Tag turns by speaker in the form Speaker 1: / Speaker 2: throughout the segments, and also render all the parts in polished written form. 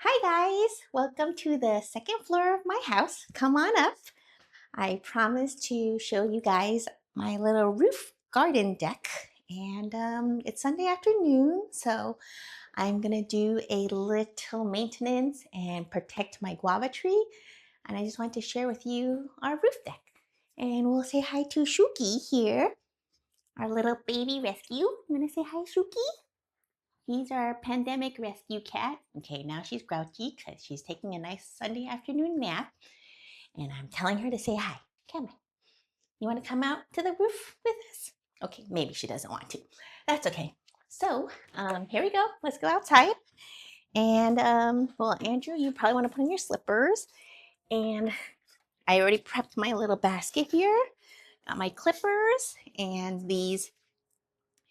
Speaker 1: Hi guys, welcome to the second floor of my house. Come on up. I promised to show you guys my little roof garden deck and it's Sunday afternoon, so I'm gonna do a little maintenance and protect my guava tree, and I just want to share with you our roof deck. And we'll say hi to Shuki here, our little baby rescue. You wanna say hi, Shuki? He's our pandemic rescue cat. Okay, now she's grouchy because she's taking a nice Sunday afternoon nap. And I'm telling her to say hi. Come on. You want to come out to the roof with us? Okay, maybe she doesn't want to. That's okay. So, here we go. Let's go outside. And, well, Andrew, you probably want to put on your slippers. And I already prepped my little basket here. Got my clippers and these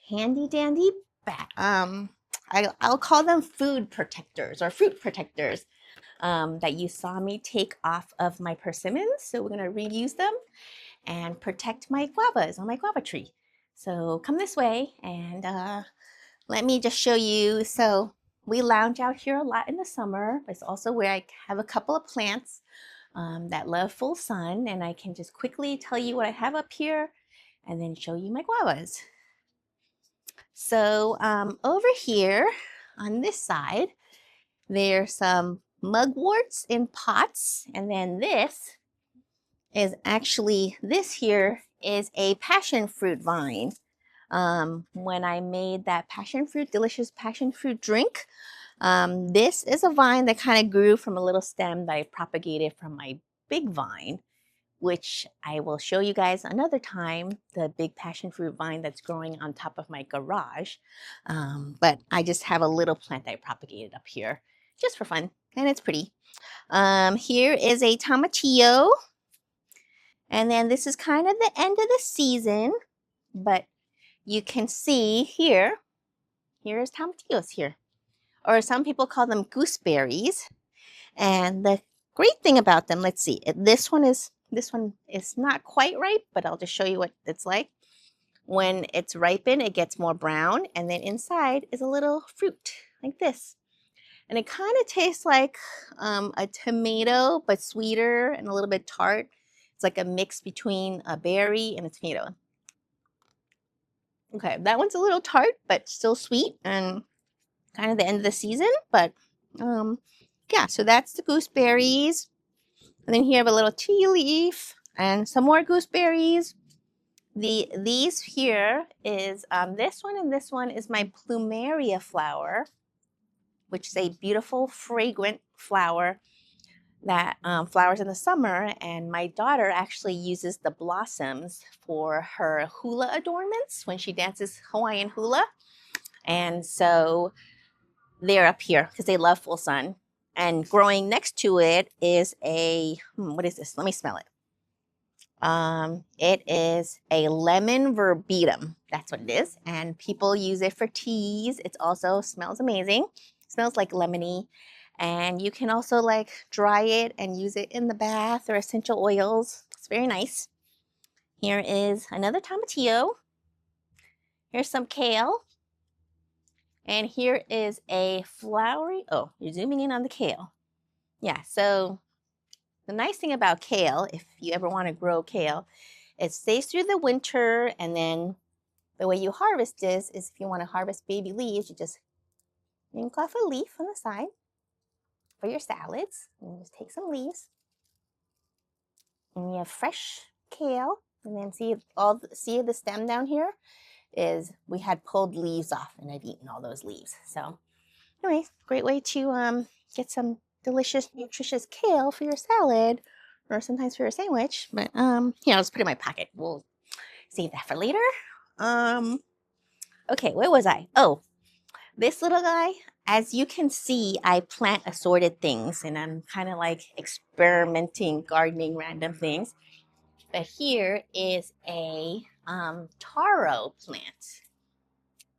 Speaker 1: handy dandy I'll call them food protectors or fruit protectors that you saw me take off of my persimmons. So we're going to reuse them and protect my guavas on my guava tree. So come this way and let me just show you. So we lounge out here a lot in the summer. It's also where I have a couple of plants that love full sun, and I can just quickly tell you what I have up here and then show you my guavas. So over here on this side, there's some mugworts in pots, and then this here is a passion fruit vine. When I made that delicious passion fruit drink, this is a vine that kind of grew from a little stem that I propagated from my big vine, which I will show you guys another time, the big passion fruit vine that's growing on top of my garage. But I just have a little plant that I propagated up here just for fun, and it's pretty. Here is a tomatillo, and then this is kind of the end of the season, but you can see here's tomatillos here, or some people call them gooseberries. And the great thing about them, let's see, this one is not quite ripe, but I'll just show you what it's like. When it's ripened, it gets more brown, and then inside is a little fruit like this. And it kind of tastes like a tomato, but sweeter and a little bit tart. It's like a mix between a berry and a tomato. Okay, that one's a little tart, but still sweet and kind of the end of the season. But yeah, so that's the gooseberries. And then here I have a little tea leaf and some more gooseberries. These here is this one, and this one is my Pulmeria flower, which is a beautiful fragrant flower that flowers in the summer. And my daughter actually uses the blossoms for her hula adornments when she dances Hawaiian hula. And so they're up here because they love full sun. And growing next to it is a, what is this? Let me smell it. It is a lemon verbena. That's what it is. And people use it for teas. It also smells amazing. It smells like lemony. And you can also like dry it and use it in the bath or essential oils. It's very nice. Here is another tomatillo. Here's some kale. And here is a flowery, oh, you're zooming in on the kale. Yeah, so the nice thing about kale, if you ever want to grow kale, it stays through the winter, and then the way you harvest this is if you want to harvest baby leaves, you just yank off a leaf on the side for your salads, and you just take some leaves, and you have fresh kale, and then see the stem down here is we had pulled leaves off, and I've eaten all those leaves. So anyway, great way to get some delicious, nutritious kale for your salad, or sometimes for your sandwich. But here, I'll just put it in my pocket. We'll save that for later. Okay, where was I? Oh, this little guy. As you can see, I plant assorted things, and I'm kind of like experimenting, gardening random things. But here is a taro plant.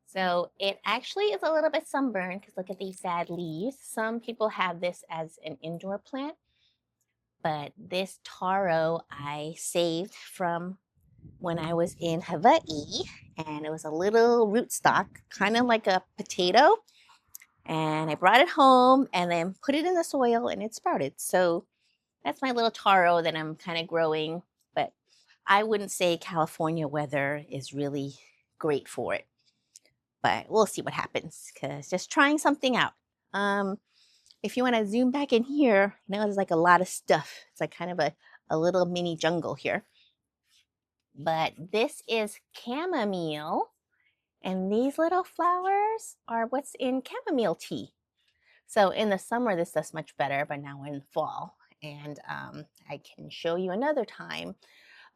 Speaker 1: So it actually is a little bit sunburned because look at these sad leaves. Some people have this as an indoor plant, but this taro I saved from when I was in Hawaii, and it was a little rootstock, kind of like a potato. And I brought it home and then put it in the soil and it sprouted. So that's my little taro that I'm kind of growing. But I wouldn't say California weather is really great for it. But we'll see what happens because just trying something out. If you want to zoom back in here, there's like a lot of stuff. It's like kind of a little mini jungle here. But this is chamomile. And these little flowers are what's in chamomile tea. So in the summer, this does much better, but now we're in fall. And I can show you another time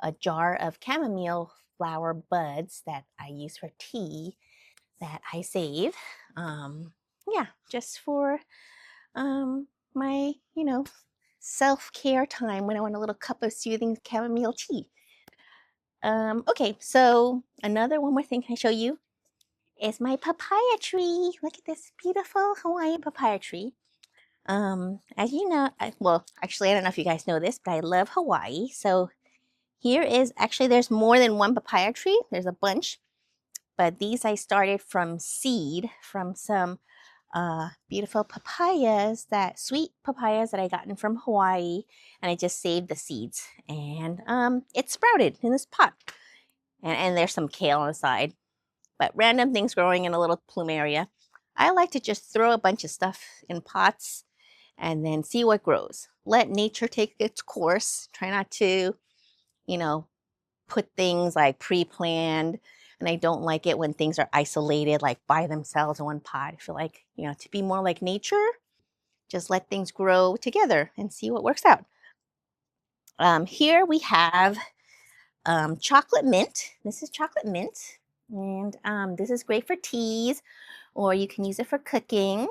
Speaker 1: a jar of chamomile flower buds that I use for tea that I save. Yeah, just for my, self-care time when I want a little cup of soothing chamomile tea. Okay, so another one more thing can I show you is my papaya tree. Look at this beautiful Hawaiian papaya tree. As you know, well, actually, I don't know if you guys know this, but I love Hawaii. So here is, actually, there's more than one papaya tree. There's a bunch, but these I started from seed from some beautiful papayas, sweet papayas that I gotten from Hawaii, and I just saved the seeds, and it sprouted in this pot, and there's some kale on the side, but random things growing in a little Pulmeria. I like to just throw a bunch of stuff in pots and then see what grows. Let nature take its course. Try not to, put things like pre-planned. And I don't like it when things are isolated, like by themselves in one pot. I feel like, to be more like nature, just let things grow together and see what works out. Here we have chocolate mint. This is chocolate mint. And this is great for teas, or you can use it for cooking.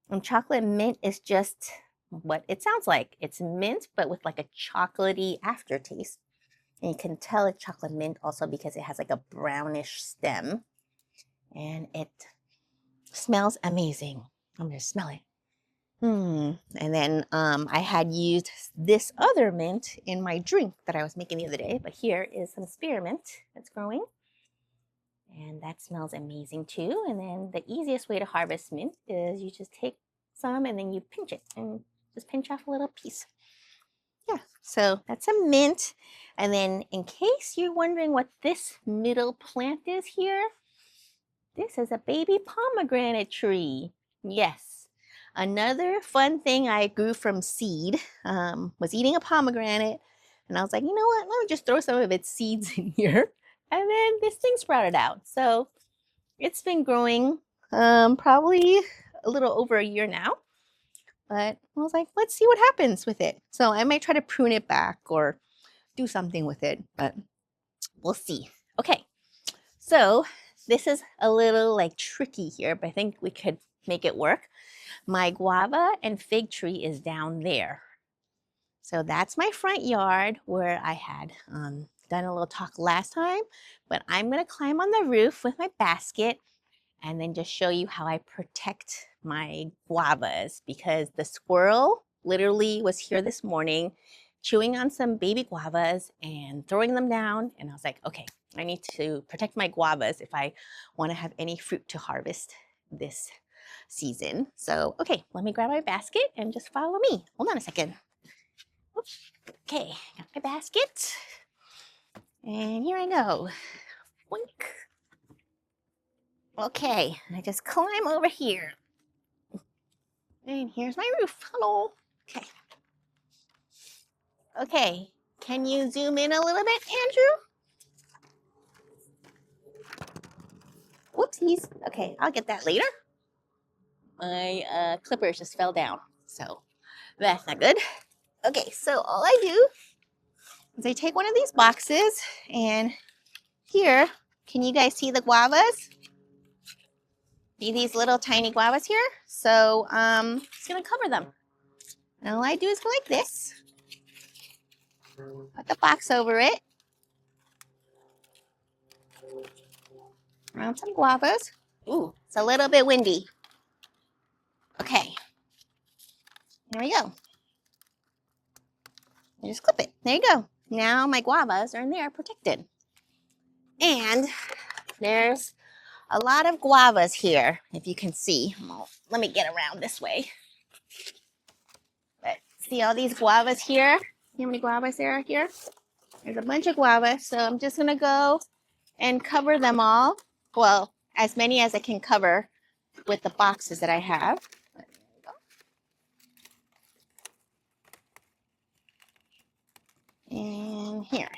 Speaker 1: And chocolate mint is just what it sounds like. It's mint, but with like a chocolatey aftertaste. And you can tell it's chocolate mint also because it has like a brownish stem. And it smells amazing. I'm going to smell it. And then I had used this other mint in my drink that I was making the other day. But here is some spearmint that's growing. And that smells amazing too. And then the easiest way to harvest mint is you just take some and then you pinch it and just pinch off a little piece. Yeah, so that's a mint. And then in case you're wondering what this middle plant is here, this is a baby pomegranate tree. Yes, another fun thing I grew from seed was eating a pomegranate. And I was like, you know what, let me just throw some of its seeds in here. And then this thing sprouted out. So it's been growing probably a little over a year now. But I was like, let's see what happens with it. So I might try to prune it back or do something with it, but we'll see. Okay, so this is a little like tricky here, but I think we could make it work. My guava and fig tree is down there. So that's my front yard where I had done a little talk last time, but I'm gonna climb on the roof with my basket and then just show you how I protect my guavas, because the squirrel literally was here this morning chewing on some baby guavas and throwing them down. And I was like, okay, I need to protect my guavas if I want to have any fruit to harvest this season. So, okay, let me grab my basket and just follow me. Hold on a second. Oops. Okay, got my basket. And here I go. Boink. Okay, I just climb over here. And here's my roof. Hello. Okay. Okay, can you zoom in a little bit, Andrew? Whoopsies. Okay, I'll get that later. My clippers just fell down, so that's not good. Okay, so all I do is I take one of these boxes, and here, can you guys see the guavas? See these little tiny guavas here? So I'm just gonna cover them. And all I do is go like this. Put the box over it. Around some guavas. Ooh, it's a little bit windy. Okay, here we go. I just clip it. There you go. Now my guavas are in there protected. And there's a lot of guavas here, if you can see. Well, let me get around this way. But see all these guavas here? See how many guavas there are here? There's a bunch of guavas, so I'm just gonna go and cover them all. Well, as many as I can cover with the boxes that I have. And here.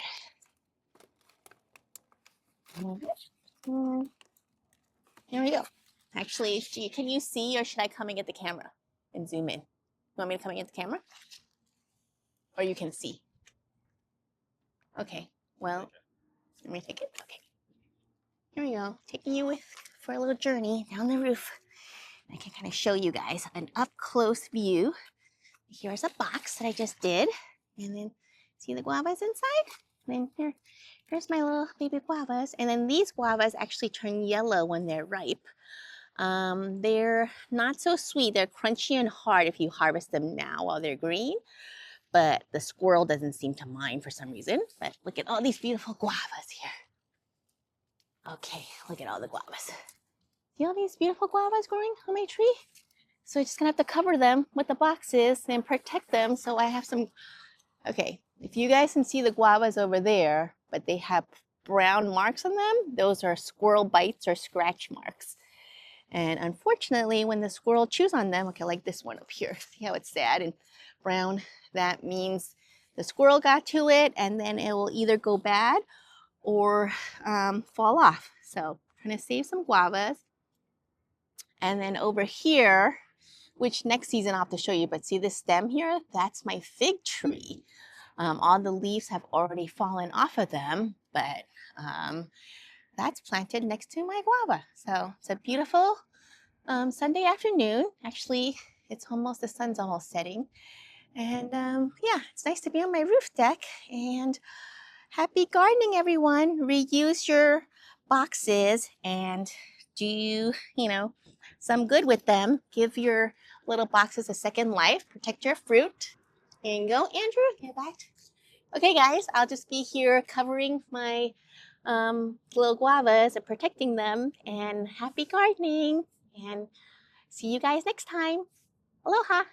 Speaker 1: Here we go. Actually, can you see, or should I come and get the camera and zoom in? You want me to come and get the camera? Or you can see? Okay, well, let me take it. Okay. Here we go. Taking you for a little journey down the roof. I can kind of show you guys an up-close view. Here's a box that I just did. And then, see the guavas inside? And then here's my little baby guavas. And then these guavas actually turn yellow when they're ripe. They're not so sweet. They're crunchy and hard if you harvest them now while they're green. But the squirrel doesn't seem to mind for some reason. But look at all these beautiful guavas here. Okay, look at all the guavas. See all these beautiful guavas growing on my tree? So I'm just gonna have to cover them with the boxes and protect them so I have some. Okay, if you guys can see the guavas over there, but they have brown marks on them, those are squirrel bites or scratch marks. And unfortunately, when the squirrel chews on them, okay, like this one up here, see how it's sad and brown? That means the squirrel got to it, and then it will either go bad or fall off. So I'm gonna save some guavas. And then over here, which next season I'll have to show you, but see this stem here? That's my fig tree. All the leaves have already fallen off of them, but that's planted next to my guava. So it's a beautiful Sunday afternoon. Actually, the sun's almost setting. And yeah, it's nice to be on my roof deck. And happy gardening, everyone. Reuse your boxes and do, some good with them. Give your little boxes a second life. Protect your fruit. Here you go, Andrew. Get back. Okay, guys, I'll just be here covering my little guavas and protecting them. And happy gardening. And see you guys next time. Aloha.